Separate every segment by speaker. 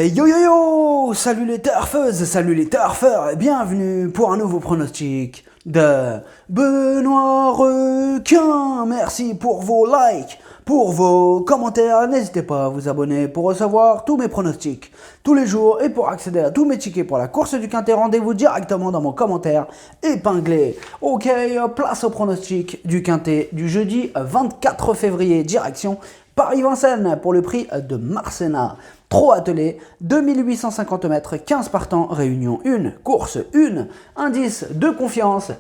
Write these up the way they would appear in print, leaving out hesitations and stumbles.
Speaker 1: Yo yo yo! Salut les turfeuses, salut les turfeurs, et bienvenue pour un nouveau pronostic de Benoît Requin. Merci pour vos likes, pour vos commentaires. N'hésitez pas à vous abonner pour recevoir tous mes pronostics tous les jours et pour accéder à tous mes tickets pour la course du Quintet. Rendez-vous directement dans mon commentaire épinglé. Ok, place au pronostic du Quintet du jeudi 24 février, direction Paris-Vincennes pour le prix de Marcena. Trop attelé, 2850 mètres, 15 partants, réunion 1, course 1, indice de confiance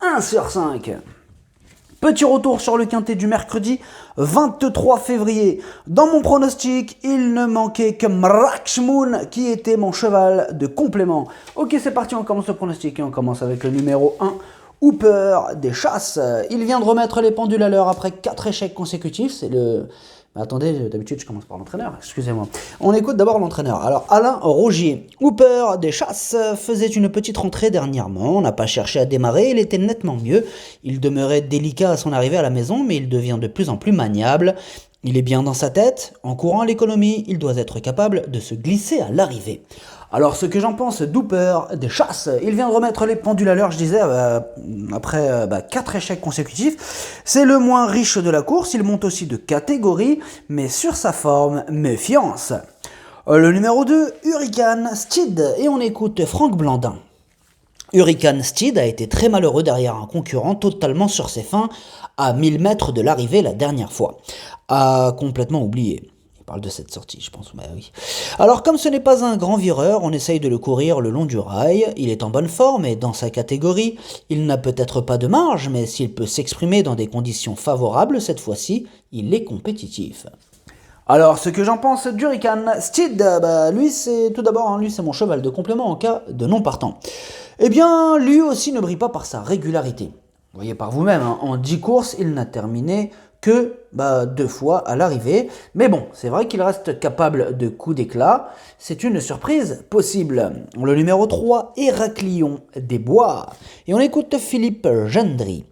Speaker 1: 1 sur 5. Petit retour sur le Quintet du mercredi 23 février. Dans mon pronostic, il ne manquait que Mrakshmoon qui était mon cheval de complément. Ok, c'est parti, on commence le pronostic et on commence avec le numéro 1. Hooper des Chasses. Il vient de remettre les pendules à l'heure après 4 échecs consécutifs. C'est le... Attendez, d'habitude je commence par l'entraîneur, excusez-moi. On écoute d'abord l'entraîneur. Alors Alain Rogier, Hooper des Chasses faisait une petite rentrée dernièrement, on n'a pas cherché à démarrer, il était nettement mieux. Il demeurait délicat à son arrivée à la maison, mais il devient de plus en plus maniable. Il est bien dans sa tête, en courant à l'économie, il doit être capable de se glisser à l'arrivée. Alors ce que j'en pense d'Hooper des Chasses, il vient de remettre les pendules à l'heure, je disais, après 4 échecs consécutifs. C'est le moins riche de la course, il monte aussi de catégorie, mais sur sa forme, méfiance. Le numéro 2, Hurricane Steed, et on écoute Franck Blandin. Hurricane Steed a été très malheureux derrière un concurrent totalement sur ses fins à 1000 mètres de l'arrivée la dernière fois. A complètement oublié. Il parle de cette sortie, je pense. Bah oui. Alors, comme ce n'est pas un grand vireur, on essaye de le courir le long du rail. Il est en bonne forme et dans sa catégorie. Il n'a peut-être pas de marge, mais s'il peut s'exprimer dans des conditions favorables, cette fois-ci, il est compétitif. Alors, ce que j'en pense d'Hurricane Steed, lui, c'est tout d'abord, lui, c'est mon cheval de complément en cas de non partant. Eh bien, lui aussi ne brille pas par sa régularité. Vous voyez par vous-même, en 10 courses, il n'a terminé que 2 fois à l'arrivée. Mais bon, c'est vrai qu'il reste capable de coups d'éclat. C'est une surprise possible. Le numéro 3, Héraclion des Bois. Et on écoute Philippe Gendry.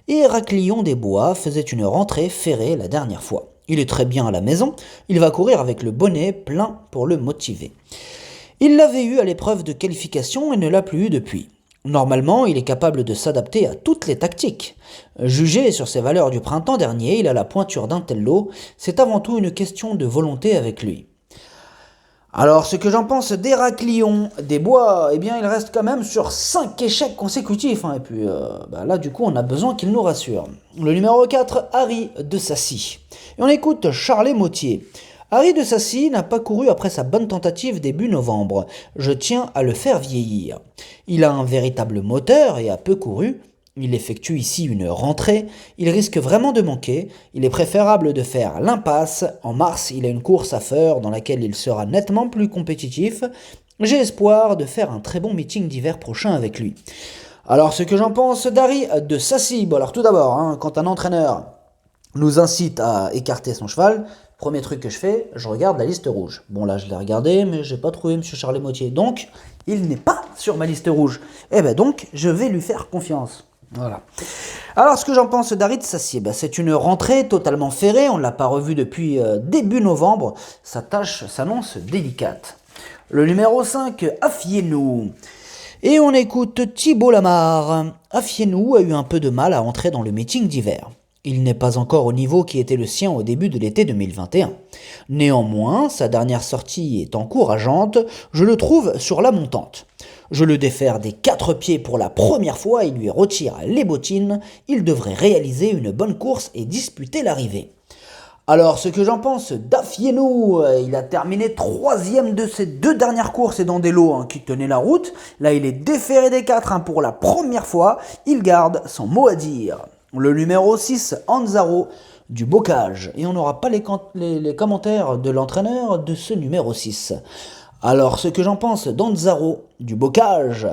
Speaker 1: Héraclion des Bois faisait une rentrée ferrée la dernière fois. Il est très bien à la maison. Il va courir avec le bonnet plein pour le motiver. Il l'avait eu à l'épreuve de qualification et ne l'a plus eu depuis. Normalement, il est capable de s'adapter à toutes les tactiques. Jugé sur ses valeurs du printemps dernier, il a la pointure d'un tel lot, c'est avant tout une question de volonté avec lui. Alors, ce que j'en pense d'Héraclion des Bois, eh bien, il reste quand même sur 5 échecs consécutifs. Et puis, là, du coup, on a besoin qu'il nous rassure. Le numéro 4, Harry de Sassy. Et on écoute Charles Mautier. Harry de Sassy n'a pas couru après sa bonne tentative début novembre. Je tiens à le faire vieillir. Il a un véritable moteur et a peu couru. Il effectue ici une rentrée. Il risque vraiment de manquer. Il est préférable de faire l'impasse. En mars, il a une course à faire dans laquelle il sera nettement plus compétitif. J'ai espoir de faire un très bon meeting d'hiver prochain avec lui. Alors, ce que j'en pense d'Harry de Sassy. Bon, alors tout d'abord, quand un entraîneur nous incite à écarter son cheval, premier truc que je fais, je regarde la liste rouge. Bon là je l'ai regardé, mais j'ai pas trouvé M. Charles Mautier. Donc, il n'est pas sur ma liste rouge. Et donc, je vais lui faire confiance. Voilà. Alors, ce que j'en pense d'Harry de Sassy, c'est une rentrée totalement ferrée. On ne l'a pas revu depuis début novembre. Sa tâche s'annonce délicate. Le numéro 5, Affiez-nous. Et on écoute Thibault Lamarre. Affiez-nous a eu un peu de mal à entrer dans le meeting d'hiver. Il n'est pas encore au niveau qui était le sien au début de l'été 2021. Néanmoins, sa dernière sortie est encourageante, je le trouve sur la montante. Je le défère des 4 pieds pour la première fois et lui retire les bottines, il devrait réaliser une bonne course et disputer l'arrivée. Alors, ce que j'en pense d'Affiez-nous, il a terminé 3e de ses 2 dernières courses et dans des lots qui tenaient la route. Là, il est déféré des 4 pour la première fois, il garde son mot à dire. Le numéro 6, Anzaro du Bocage. Et on n'aura pas les commentaires de l'entraîneur de ce numéro 6. Alors, ce que j'en pense d'Anzaro du Bocage,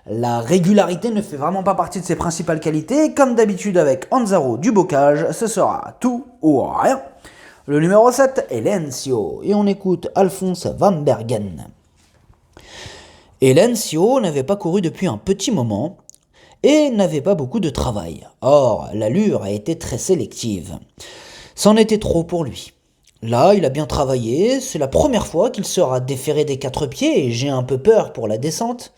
Speaker 1: la régularité ne fait vraiment pas partie de ses principales qualités. Comme d'habitude avec Anzaro du Bocage, ce sera tout ou rien. Le numéro 7, Elencio. Et on écoute Alphonse Van Bergen. Elencio n'avait pas couru depuis un petit moment et n'avait pas beaucoup de travail. Or, l'allure a été très sélective. C'en était trop pour lui. Là, il a bien travaillé, c'est la première fois qu'il sera déféré des quatre pieds et j'ai un peu peur pour la descente.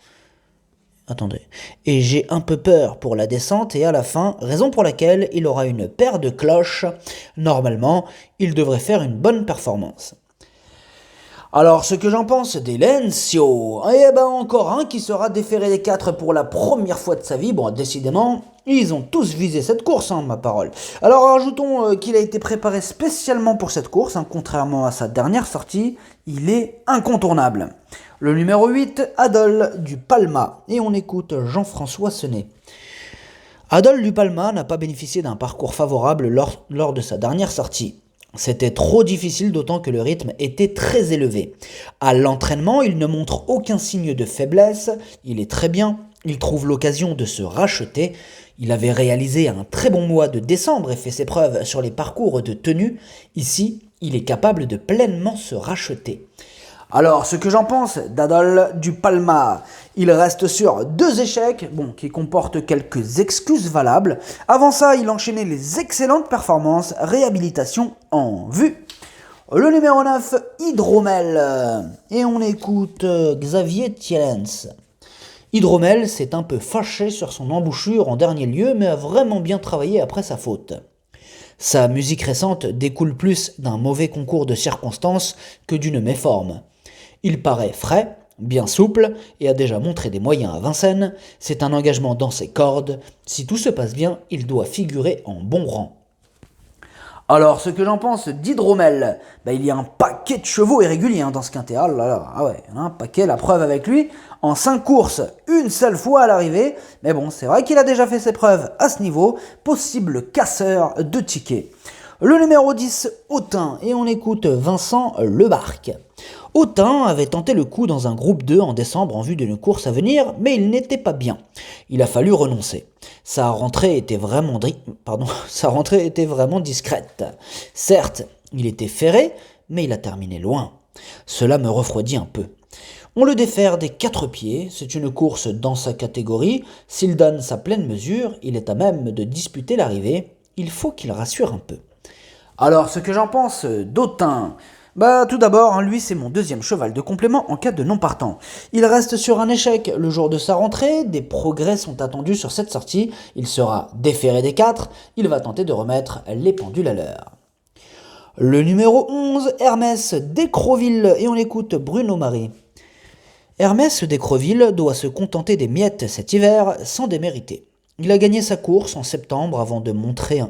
Speaker 1: Attendez. Et j'ai un peu peur pour la descente et à la fin, raison pour laquelle il aura une paire de cloches. Normalement, il devrait faire une bonne performance. Alors, ce que j'en pense d'Elencio, eh ben encore un qui sera déféré des quatre pour la première fois de sa vie. Bon, décidément, ils ont tous visé cette course, ma parole. Alors, ajoutons qu'il a été préparé spécialement pour cette course, contrairement à sa dernière sortie, il est incontournable. Le numéro 8, Adol du Palma, et on écoute Jean-François Senet. Adol du Palma n'a pas bénéficié d'un parcours favorable lors de sa dernière sortie. C'était trop difficile, d'autant que le rythme était très élevé. À l'entraînement, il ne montre aucun signe de faiblesse, il est très bien, il trouve l'occasion de se racheter. Il avait réalisé un très bon mois de décembre et fait ses preuves sur les parcours de tenue. Ici, il est capable de pleinement se racheter. Alors, ce que j'en pense d'Adol du Palma, il reste sur 2 échecs, qui comportent quelques excuses valables. Avant ça, il enchaînait les excellentes performances, réhabilitation en vue. Le numéro 9, Hydromel. Et on écoute Xavier Thielens. Hydromel s'est un peu fâché sur son embouchure en dernier lieu, mais a vraiment bien travaillé après sa faute. Sa musique récente découle plus d'un mauvais concours de circonstances que d'une méforme. Il paraît frais, bien souple et a déjà montré des moyens à Vincennes. C'est un engagement dans ses cordes. Si tout se passe bien, il doit figurer en bon rang. Alors, ce que j'en pense d'Hydromel, il y a un paquet de chevaux irréguliers dans ce quintet. Il y en a un paquet, la preuve avec lui. En 5 courses, une seule fois à l'arrivée. Mais bon, c'est vrai qu'il a déjà fait ses preuves à ce niveau. Possible casseur de tickets. Le numéro 10, Autun, et on écoute Vincent Lebarque. Autun avait tenté le coup dans un groupe 2 en décembre en vue d'une course à venir, mais il n'était pas bien. Il a fallu renoncer. Sa rentrée était vraiment discrète. Certes, il était ferré, mais il a terminé loin. Cela me refroidit un peu. On le défère des 4 pieds, c'est une course dans sa catégorie. S'il donne sa pleine mesure, il est à même de disputer l'arrivée. Il faut qu'il rassure un peu. Alors, ce que j'en pense d'Autun, tout d'abord, lui c'est mon deuxième cheval de complément en cas de non partant. Il reste sur un échec le jour de sa rentrée, des progrès sont attendus sur cette sortie, il sera déféré des 4, il va tenter de remettre les pendules à l'heure. Le numéro 11, Hermès d'Écreville, et on écoute Bruno Marie. Hermès d'Écreville doit se contenter des miettes cet hiver sans démériter. Il a gagné sa course en septembre avant de monter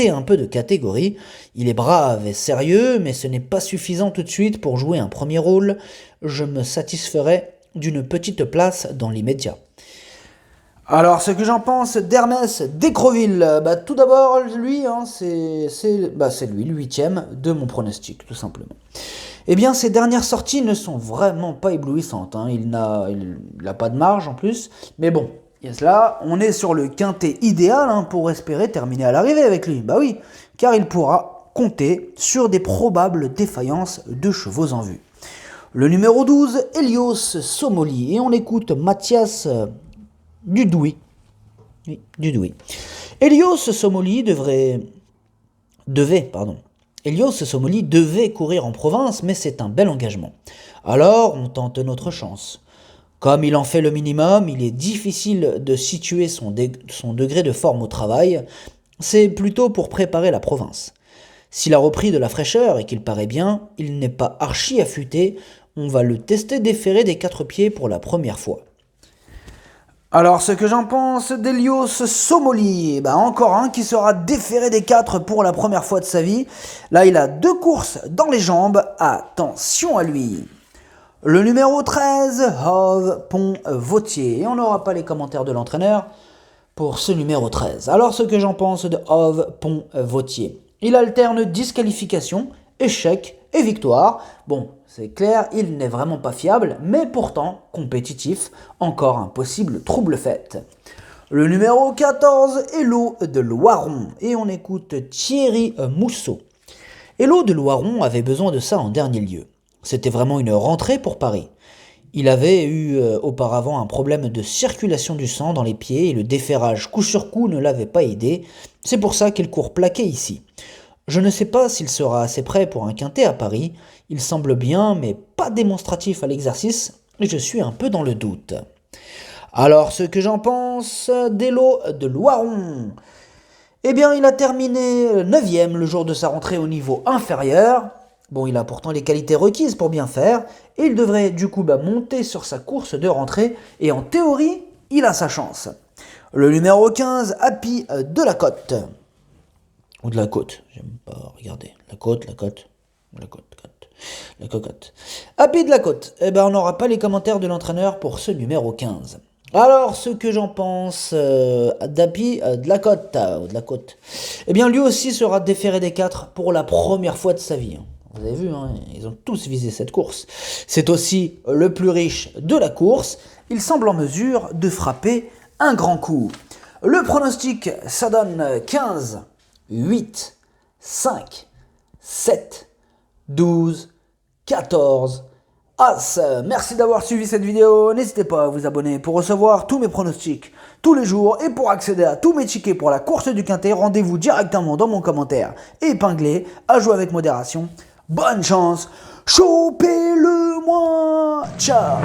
Speaker 1: un peu de catégorie. Il est brave et sérieux, mais ce n'est pas suffisant tout de suite pour jouer un premier rôle. Je me satisferai d'une petite place dans l'immédiat. Alors, ce que j'en pense d'Hermès d'Écreville, tout d'abord, lui, c'est lui, le 8e de mon pronostic, tout simplement. Eh bien, ses dernières sorties ne sont vraiment pas éblouissantes. Il n'a pas de marge en plus, mais bon. Yes, là, on est sur le quintet idéal pour espérer terminer à l'arrivée avec lui. Oui, car il pourra compter sur des probables défaillances de chevaux en vue. Le numéro 12, Helios Somoli, et on écoute Mathias Dudouis. Oui, Dudouis. Helios Somoli devait courir en province, mais c'est un bel engagement. Alors, on tente notre chance. Comme il en fait le minimum, il est difficile de situer son degré de forme au travail. C'est plutôt pour préparer la province. S'il a repris de la fraîcheur et qu'il paraît bien, il n'est pas archi affûté. On va le tester déféré des 4 pieds pour la première fois. Alors, ce que j'en pense d'Helios Somoli, encore un qui sera déféré des 4 pour la première fois de sa vie. Là, il a 2 courses dans les jambes. Attention à lui. Le numéro 13, Hove Pont-Vautier. Et on n'aura pas les commentaires de l'entraîneur pour ce numéro 13. Alors, ce que j'en pense de Hove Pont-Vautier. Il alterne disqualification, échec et victoire. Bon, c'est clair, il n'est vraiment pas fiable, mais pourtant compétitif. Encore un possible trouble-fête. Le numéro 14, Hello de Loiron. Et on écoute Thierry Mousseau. Hello de Loiron avait besoin de ça en dernier lieu. C'était vraiment une rentrée pour Paris. Il avait eu auparavant un problème de circulation du sang dans les pieds et le déferrage coup sur coup ne l'avait pas aidé. C'est pour ça qu'il court plaqué ici. Je ne sais pas s'il sera assez prêt pour un quintet à Paris. Il semble bien, mais pas démonstratif à l'exercice, et je suis un peu dans le doute. Alors, ce que j'en pense d'Elo de Loiron. Eh bien, il a terminé 9e le jour de sa rentrée au niveau inférieur. Bon, il a pourtant les qualités requises pour bien faire, et il devrait du coup monter sur sa course de rentrée, et en théorie, il a sa chance. Le numéro 15, Happy de la Côte. Ou de la Côte, j'aime pas regarder. La Côte. La cocotte. Happy de la Côte. Eh ben, on n'aura pas les commentaires de l'entraîneur pour ce numéro 15. Alors, ce que j'en pense d'Happy de la Côte. Eh bien, lui aussi sera déféré des 4 pour la première fois de sa vie. Vous avez vu, ils ont tous visé cette course. C'est aussi le plus riche de la course. Il semble en mesure de frapper un grand coup. Le pronostic, ça donne 15, 8, 5, 7, 12, 14, As. Merci d'avoir suivi cette vidéo. N'hésitez pas à vous abonner pour recevoir tous mes pronostics tous les jours. Et pour accéder à tous mes tickets pour la course du Quintet, rendez-vous directement dans mon commentaire épinglé. À jouer avec modération. Bonne chance. Chopez-le moi. Ciao.